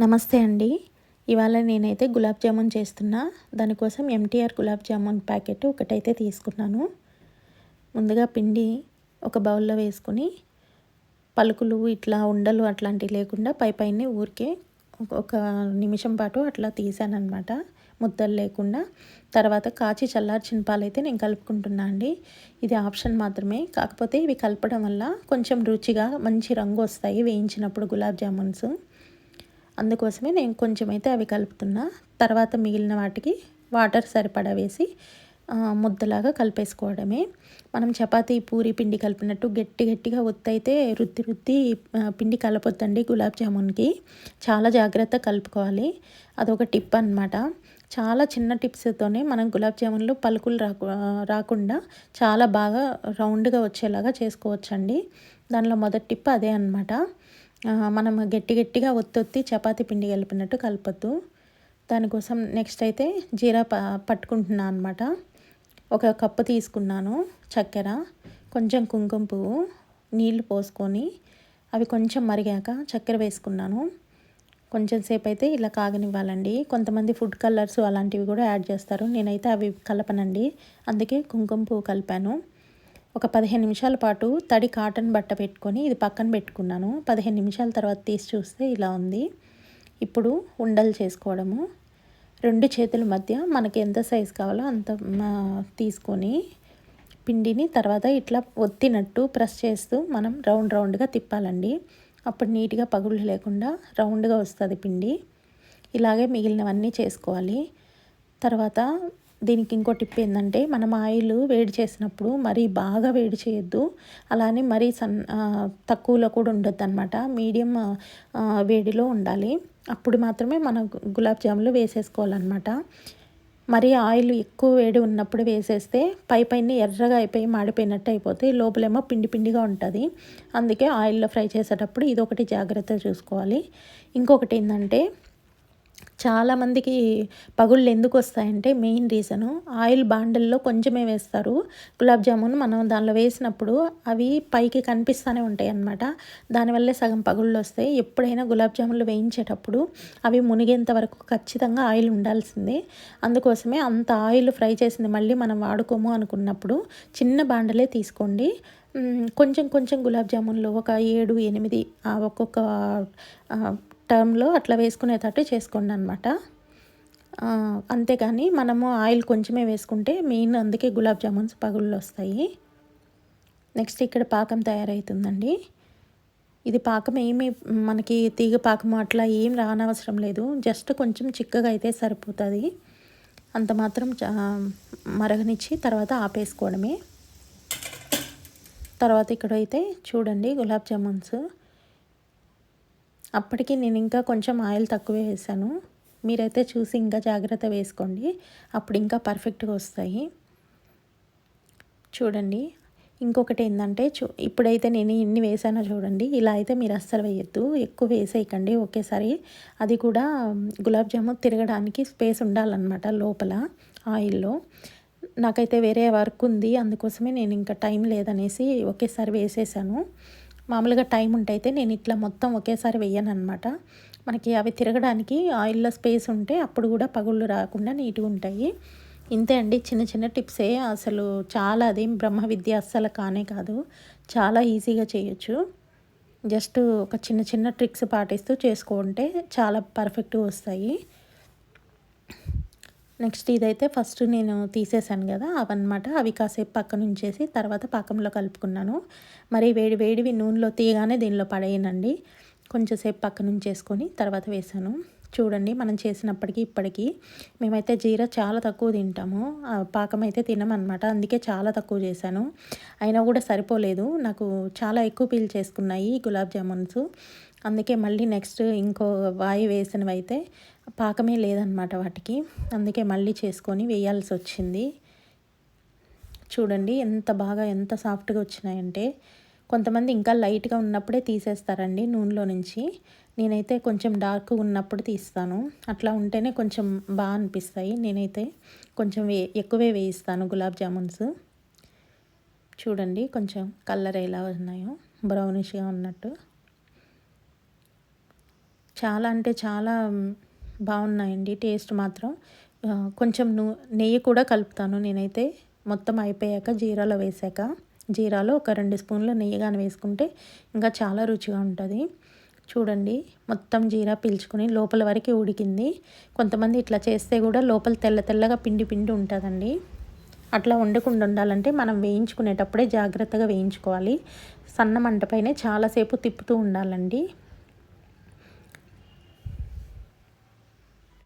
నమస్తే అండి. ఇవాళ నేనైతే గులాబ్ జామున్ చేస్తున్నా. దానికోసం ఎంటీఆర్ గులాబ్ జామున్ ప్యాకెట్ ఒకటైతే తీసుకున్నాను. ముందుగా పిండి ఒక బౌల్లో వేసుకొని పలుకులు ఇట్లా ఉండలు అట్లాంటివి లేకుండా పైనే ఊరికే ఒక నిమిషం పాటు అట్లా తీసానన్నమాట, ముద్దలు లేకుండా. తర్వాత కాచి చల్లార్చిన పాలైతే నేను కలుపుకుంటున్నా అండి. ఇది ఆప్షన్ మాత్రమే. కాకపోతే ఇవి కలపడం వల్ల కొంచెం రుచిగా మంచి రంగు వస్తాయి వేయించినప్పుడు గులాబ్ జామున్స్. అందుకోసమే నేను కొంచెం అయితే అవి కలుపుతున్నా. తర్వాత మిగిలిన వాటికి వాటర్ సరిపడా వేసి ముద్దలాగా కలిపేసుకోవడమే. మనం చపాతీ పూరి పిండి కలిపినట్టు గట్టిగా ఒత్తైతే రుద్ది పిండి కలపొద్దండి గులాబ్ జామున్కి. చాలా జాగ్రత్తగా కలుపుకోవాలి. అదొక టిప్ అనమాట. చాలా చిన్న టిప్స్తోనే మనం గులాబ్ జామున్లు పలుకులు రాకుండా చాలా బాగా రౌండ్గా వచ్చేలాగా చేసుకోవచ్చండి. దానిలో మొదటి టిప్ అదే అనమాట. మనం గట్టిగా ఒత్తొత్తి చపాతీ పిండి కలిపినట్టు కలపొద్దు. దానికోసం నెక్స్ట్ అయితే జీరా పట్టుకుంటున్నాను అనమాట. ఒక కప్పు తీసుకున్నాను చక్కెర, కొంచెం కుంకుమ పువ్వు, నీళ్లు పోసుకొని అవి కొంచెం మరిగాక చక్కెర వేసుకున్నాను. కొంచెం సేపు అయితే ఇలా కాగనివ్వాలండి. కొంతమంది ఫుడ్ కలర్స్ అలాంటివి కూడా యాడ్ చేస్తారు. నేనైతే అవి కలపనండి, అందుకే కుంకుమ పువ్వు కలిపాను. ఒక 15 నిమిషాల పాటు తడి కాటన్ బట్ట పెట్టుకొని ఇది పక్కన పెట్టుకున్నాను. 15 నిమిషాల తర్వాత తీసి చూస్తే ఇలా ఉంది. ఇప్పుడు ఉండలు చేసుకోవడము. 2 చేతుల మధ్య మనకి ఎంత సైజు కావాలో అంత తీసుకొని పిండిని తర్వాత ఇట్లా ఒత్తినట్టు ప్రెస్ చేస్తూ మనం రౌండ్గా తిప్పాలండి. అప్పుడు నీట్గా పగుళ్ళు లేకుండా రౌండ్గా వస్తుంది పిండి. ఇలాగే మిగిలినవన్నీ చేసుకోవాలి. తర్వాత దీనికి ఇంకో టిప్ ఏంటంటే, మనం ఆయిల్ వేడి చేసినప్పుడు మరీ బాగా వేడి చేయొద్దు, అలానే మరీ తక్కువలో కూడా ఉండొద్దు అనమాట. మీడియం వేడిలో ఉండాలి. అప్పుడు మాత్రమే మనం గులాబ్ జాములు వేసేసుకోవాలన్నమాట. మరి ఆయిల్ ఎక్కువ వేడి ఉన్నప్పుడు వేసేస్తే పైన ఎర్రగా అయిపోయి మాడిపోయినట్టు అయిపోతాయి, లోపలేమో పిండిగా ఉంటుంది. అందుకే ఆయిల్లో ఫ్రై చేసేటప్పుడు ఇదొకటి జాగ్రత్త చూసుకోవాలి. ఇంకొకటి ఏంటంటే, చాలామందికి పగుళ్ళు ఎందుకు వస్తాయంటే మెయిన్ రీజను ఆయిల్ బాండల్లో కొంచెమే వేస్తారు. గులాబ్ జామున్ మనం దానిలో వేసినప్పుడు అవి పైకి కనిపిస్తూనే ఉంటాయి అన్నమాట. దానివల్లే సగం పగుళ్ళు వస్తాయి. ఎప్పుడైనా గులాబ్ జామున్లు వేయించేటప్పుడు అవి మునిగేంత వరకు ఖచ్చితంగా ఆయిల్ ఉండాల్సిందే. అందుకోసమే అంత ఆయిల్ ఫ్రై చేసింది మళ్ళీ మనం వాడుకోము అనుకున్నప్పుడు చిన్న బాండలే తీసుకోండి. కొంచెం గులాబ్ జామున్లు ఒక 7, 8 ఒక్కొక్క టర్మ్లో అట్లా వేసుకునేటట్టు చేసుకోండి అనమాట. అంతేగాని మనము ఆయిల్ కొంచెమే వేసుకుంటే మెయిన్ అందుకే గులాబ్ జామున్స్ పగుళ్ళు వస్తాయి. నెక్స్ట్ ఇక్కడ పాకం తయారవుతుందండి. ఇది పాకం ఏమి మనకి తీగ పాకం అట్లా ఏం రానవసరం లేదు. జస్ట్ కొంచెం చిక్కగా అయితే సరిపోతుంది. అంత మాత్రం మరగనిచ్చి తర్వాత ఆపేసుకోవడమే. తర్వాత ఇక్కడైతే చూడండి గులాబ్ జామున్స్. అప్పటికి నేను ఇంకా కొంచెం ఆయిల్ తక్కువే వేసాను. మీరైతే చూసి ఇంకా జాగ్రత్త వేసుకోండి, అప్పుడు ఇంకా పర్ఫెక్ట్గా వస్తాయి. చూడండి ఇంకొకటి ఏంటంటే, ఇప్పుడైతే నేను ఎన్ని వేసానో చూడండి. ఇలా అయితే మీరు అస్సలు వేయద్దు, ఎక్కువ వేసేయకండి ఒకేసారి. అది కూడా గులాబ్ జామున్ తిరగడానికి స్పేస్ ఉండాలన్నమాట లోపల ఆయిల్లో. నాకైతే వేరే వర్క్ ఉంది, అందుకోసమే నేను ఇంకా టైం లేదనేసి ఒకేసారి వేసేసాను. మామూలుగా టైం ఉంటే అయితే నేను ఇట్లా మొత్తం ఒకేసారి వేయను అనమాట. మనకి అవి తిరగడానికి ఆయిల్లో స్పేస్ ఉంటే అప్పుడు కూడా పగుళ్ళు రాకుండా నీట్గా ఉంటాయి. ఇంతే అండి, చిన్న టిప్సే. అసలు చాలా అదేం బ్రహ్మ విద్య అస్సలు కానే కాదు. చాలా ఈజీగా చేయొచ్చు. జస్ట్ ఒక చిన్న ట్రిక్స్ పాటిస్తూ చేసుకుంటే చాలా పర్ఫెక్ట్గా వస్తాయి. నెక్స్ట్ ఇదైతే ఫస్ట్ నేను తీసేసాను కదా అవన్నమాట. అవి కాసేపు పక్కన ఉంచేసి తర్వాత పాకంలో కలుపుకున్నాను. మరి వేడివి నూనెలో తీయగానే దీనిలో పడేయనండి. కొంచెంసేపు పక్కన ఉంచేసుకొని తర్వాత వేసాను. చూడండి మనం చేసినప్పటికీ ఇప్పటికీ మేమైతే జీరా చాలా తక్కువ తింటాము, పాకం అయితే తినమన్నమాట. అందుకే చాలా తక్కువ చేశాను. అయినా కూడా సరిపోలేదు, నాకు చాలా ఎక్కువ పీల్ చేసుకున్నాయి గులాబ్ జామున్స్. అందుకే మళ్ళీ నెక్స్ట్ ఇంకో వాయి వేసినవి అయితే పాకమే లేదనమాట వాటికి. అందుకే మళ్ళీ చేసుకొని వేయాల్సి వచ్చింది. చూడండి ఎంత సాఫ్ట్గా వచ్చినాయంటే. కొంతమంది ఇంకా లైట్గా ఉన్నప్పుడే తీసేస్తారండి నూనెలో నుంచి. నేనైతే కొంచెం డార్క్గా ఉన్నప్పుడు తీస్తాను. అట్లా ఉంటేనే కొంచెం బాగా అనిపిస్తాయి. నేనైతే కొంచెం ఎక్కువే వేయిస్తాను గులాబ్ జామున్స్. చూడండి కొంచెం కలర్ ఎలా ఉన్నాయో, బ్రౌనిష్గా ఉన్నట్టు. చాలా అంటే చాలా బాగున్నాయండి టేస్ట్ మాత్రం. కొంచెం నెయ్యి కూడా కలుపుతాను నేనైతే మొత్తం అయిపోయాక జీరాలో వేసాక. జీరాలో ఒక 2 స్పూన్ల నెయ్యి గాని వేసుకుంటే ఇంకా చాలా రుచిగా ఉంటుంది. చూడండి మొత్తం జీరా పీల్చుకొని లోపల వరకు ఉడికింది. కొంతమంది ఇట్లా చేస్తే కూడా లోపల తెల్ల తెల్లగా పిండి పిండి ఉంటుందండి. అట్లా ఉండకుండా ఉండాలంటే మనం వేయించుకునేటప్పుడే జాగ్రత్తగా వేయించుకోవాలి. సన్న మంట పైనే చాలాసేపు తిప్పుతూ ఉండాలండి.